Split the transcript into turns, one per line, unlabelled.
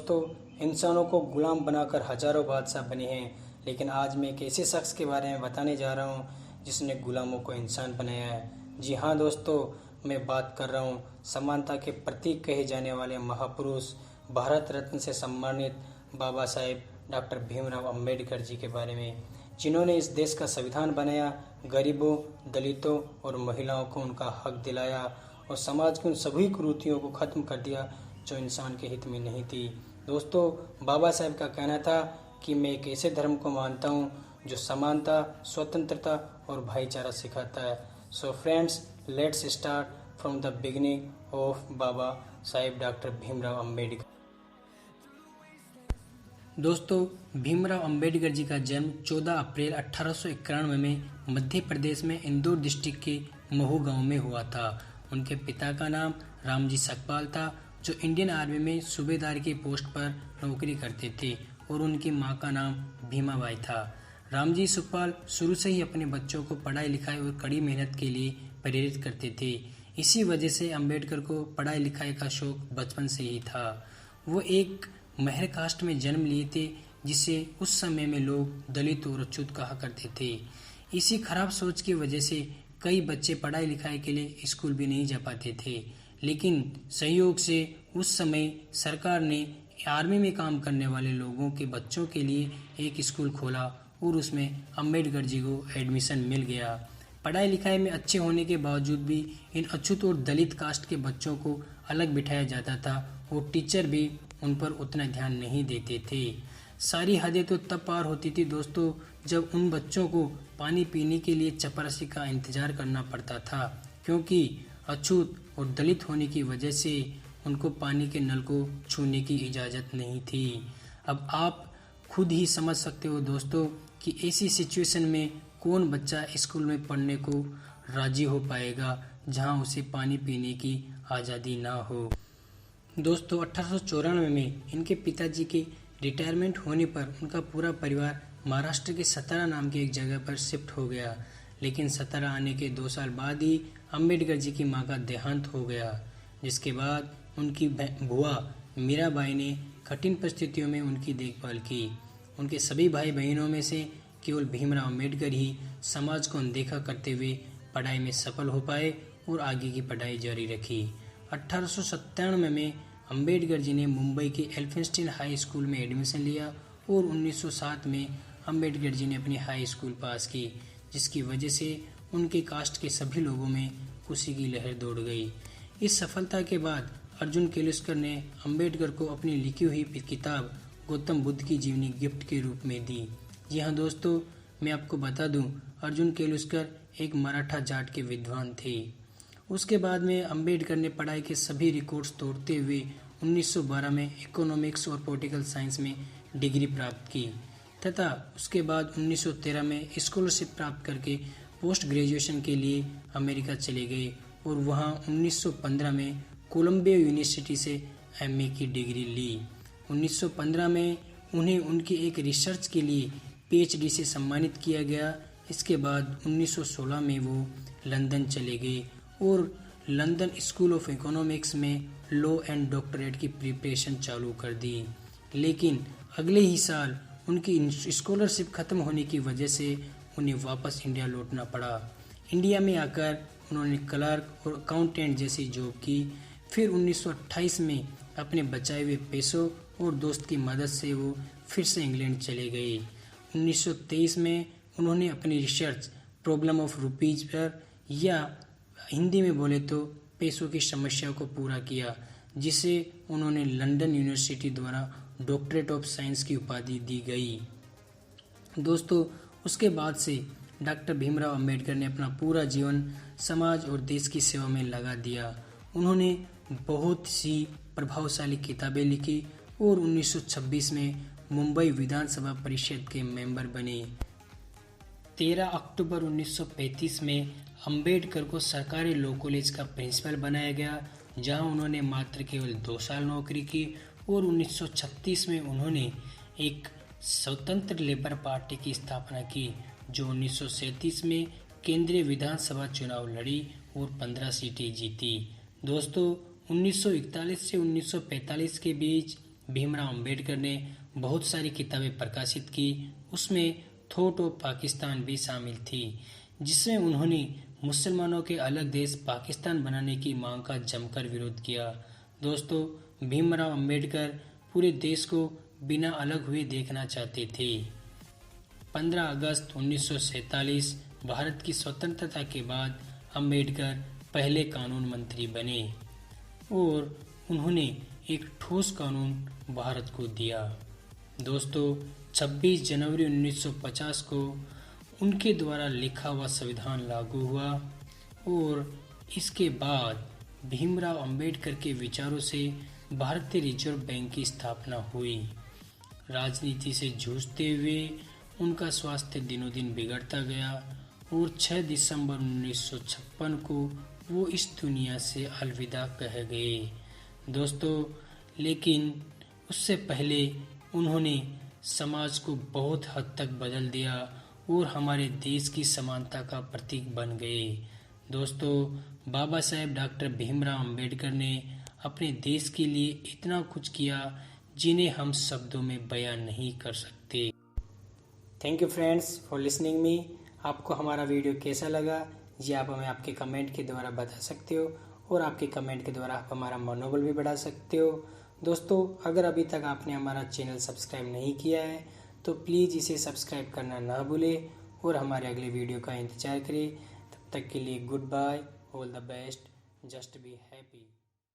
दोस्तों, इंसानों को गुलाम बनाकर हजारों बादशाह बने हैं, लेकिन आज मैं एक ऐसे शख्स के बारे में बताने जा रहा हूँ जिसने गुलामों को इंसान बनाया है। जी हाँ दोस्तों, मैं बात कर रहा हूँ समानता के प्रतीक कहे जाने वाले महापुरुष, भारत रत्न से सम्मानित बाबा साहेब डॉक्टर भीमराव अंबेडकर जी के बारे में, जिन्होंने इस देश का संविधान बनाया, गरीबों, दलितों और महिलाओं को उनका हक दिलाया और समाज की उन सभी कुरीतियों को खत्म कर दिया जो इंसान के हित में नहीं थी। दोस्तों, बाबा साहेब का कहना था कि मैं एक ऐसे धर्म को मानता हूँ जो समानता, स्वतंत्रता और भाईचारा सिखाता है। So friends, let's start from the beginning of Baba Saheb doctor Bhimrao Ambedkar. दोस्तों, भीमराव अंबेडकर जी का जन्म 14 अप्रैल 1891 में मध्य प्रदेश में इंदौर डिस्ट्रिक्ट के महू गांव में हुआ था। उनके पिता का नाम रामजी सकपाल था, जो इंडियन आर्मी में सूबेदार की पोस्ट पर नौकरी करते थे, और उनकी मां का नाम भीमाबाई था। रामजी सुखपाल शुरू से ही अपने बच्चों को पढ़ाई लिखाई और कड़ी मेहनत के लिए प्रेरित करते थे। इसी वजह से अंबेडकर को पढ़ाई लिखाई का शौक बचपन से ही था। वो एक महर कास्ट में जन्म लिए थे, जिसे उस समय में लोग दलित और अछूत कहा करते थे। इसी खराब सोच की वजह से कई बच्चे पढ़ाई लिखाई के लिए स्कूल भी नहीं जा पाते थे, लेकिन सहयोग से उस समय सरकार ने आर्मी में काम करने वाले लोगों के बच्चों के लिए एक स्कूल खोला और उसमें अंबेडकर जी को एडमिशन मिल गया। पढ़ाई लिखाई में अच्छे होने के बावजूद भी इन अछूत और दलित कास्ट के बच्चों को अलग बिठाया जाता था और टीचर भी उन पर उतना ध्यान नहीं देते थे। सारी हदें तो तब पार होती थी दोस्तों, जब उन बच्चों को पानी पीने के लिए चपरासी का इंतजार करना पड़ता था, क्योंकि अछूत और दलित होने की वजह से उनको पानी के नल को छूने की इजाज़त नहीं थी। अब आप खुद ही समझ सकते हो दोस्तों कि ऐसी सिचुएशन में कौन बच्चा स्कूल में पढ़ने को राजी हो पाएगा जहां उसे पानी पीने की आज़ादी ना हो। दोस्तों, 1894 में इनके पिताजी के रिटायरमेंट होने पर उनका पूरा परिवार महाराष्ट्र के सतारा नाम की एक जगह पर शिफ्ट हो गया, लेकिन सतारा आने के 2 साल बाद ही अंबेडकर जी की मां का देहांत हो गया, जिसके बाद उनकी बुआ मीराबाई ने कठिन परिस्थितियों में उनकी देखभाल की। उनके सभी भाई बहनों में से केवल भीमराव अंबेडकर ही समाज को अनदेखा करते हुए पढ़ाई में सफल हो पाए और आगे की पढ़ाई जारी रखी। 1897 में अंबेडकर जी ने मुंबई के एल्फिंस्टन हाई स्कूल में एडमिशन लिया और 1907 में अंबेडकर जी ने अपनी हाई स्कूल पास की, जिसकी वजह से उनके कास्ट के सभी लोगों में खुशी की लहर दौड़ गई। इस सफलता के बाद अर्जुन केलुस्कर ने अंबेडकर को अपनी लिखी हुई किताब गौतम बुद्ध की जीवनी गिफ्ट के रूप में दी। जी हाँ दोस्तों, मैं आपको बता दूं, अर्जुन केलुस्कर एक मराठा जाट के विद्वान थे। उसके बाद में अंबेडकर ने पढ़ाई के सभी रिकॉर्ड्स तोड़ते हुए 1912 में इकोनॉमिक्स और पॉलिटिकल साइंस में डिग्री प्राप्त की, तथा उसके बाद 1913 में स्कॉलरशिप प्राप्त करके पोस्ट ग्रेजुएशन के लिए अमेरिका चले गए और वहां 1915 में कोलंबिया यूनिवर्सिटी से एमए की डिग्री ली। 1915 में उन्हें उनकी एक रिसर्च के लिए पीएचडी से सम्मानित किया गया। इसके बाद 1916 में वो लंदन चले गए और लंदन स्कूल ऑफ इकोनॉमिक्स में लॉ एंड डॉक्टरेट की प्रिपरेशन चालू कर दी, लेकिन अगले ही साल उनकी स्कॉलरशिप खत्म होने की वजह से उन्हें वापस इंडिया लौटना पड़ा। इंडिया में आकर उन्होंने क्लर्क और अकाउंटेंट जैसी जॉब की। फिर 1928 में अपने बचाए हुए पैसों और दोस्त की मदद से वो फिर से इंग्लैंड चले गए। 1923 में उन्होंने अपनी research problem of rupees per, या हिंदी में बोले तो पैसों की समस्या को पूरा किया, जिसे उन्होंने लंदन यूनिवर्सिटी द्वारा डॉक्टरेट ऑफ साइंस की उपाधि दी गई। दोस्तों, उसके बाद से डॉक्टर भीमराव अंबेडकर ने अपना पूरा जीवन समाज और देश की सेवा में लगा दिया। उन्होंने बहुत सी प्रभावशाली किताबें लिखी और 1926 में मुंबई विधानसभा परिषद के मेंबर बने। 13 अक्टूबर 1935 में अंबेडकर को सरकारी लॉ कॉलेज का प्रिंसिपल बनाया गया, जहां उन्होंने मात्र केवल 2 साल नौकरी की और 1936 में उन्होंने एक स्वतंत्र लेबर पार्टी की स्थापना की, जो 1937 में केंद्रीय विधानसभा चुनाव लड़ी और 15 सीटें जीती। दोस्तों, 1941 से 1945 के बीच भीमराव अंबेडकर ने बहुत सारी किताबें प्रकाशित की। उसमें थॉट ऑफ पाकिस्तान भी शामिल थी, जिसमें उन्होंने मुसलमानों के अलग देश पाकिस्तान बनाने की मांग का जमकर विरोध किया। दोस्तों, भीमराव अंबेडकर पूरे देश को बिना अलग हुए देखना चाहते थे। 15 अगस्त 1947 भारत की स्वतंत्रता के बाद अंबेडकर पहले कानून मंत्री बने और उन्होंने एक ठोस कानून भारत को दिया। दोस्तों, 26 जनवरी 1950 को उनके द्वारा लिखा हुआ संविधान लागू हुआ और इसके बाद भीमराव अंबेडकर के विचारों से भारतीय रिजर्व बैंक की स्थापना हुई। राजनीति से जूझते हुए उनका स्वास्थ्य दिनों दिन बिगड़ता गया और 6 दिसंबर 1956 को वो इस दुनिया से अलविदा कह गए। दोस्तों, लेकिन उससे पहले उन्होंने समाज को बहुत हद तक बदल दिया और हमारे देश की समानता का प्रतीक बन गए। दोस्तों, बाबा साहेब डॉक्टर भीमराव अंबेडकर ने अपने देश के लिए इतना कुछ किया जिन्हें हम शब्दों में बयान नहीं कर सकते। Thank you friends for listening me. आपको हमारा वीडियो कैसा लगा ये आप हमें आपके कमेंट के द्वारा बता सकते हो और आपके कमेंट के द्वारा आप हमारा मनोबल भी बढ़ा सकते हो। दोस्तों, अगर अभी तक आपने हमारा चैनल सब्सक्राइब नहीं किया है तो प्लीज़ इसे सब्सक्राइब करना ना भूलें और हमारे अगले वीडियो का इंतज़ार करें। तब तक के लिए good bye, all the best, just be happy.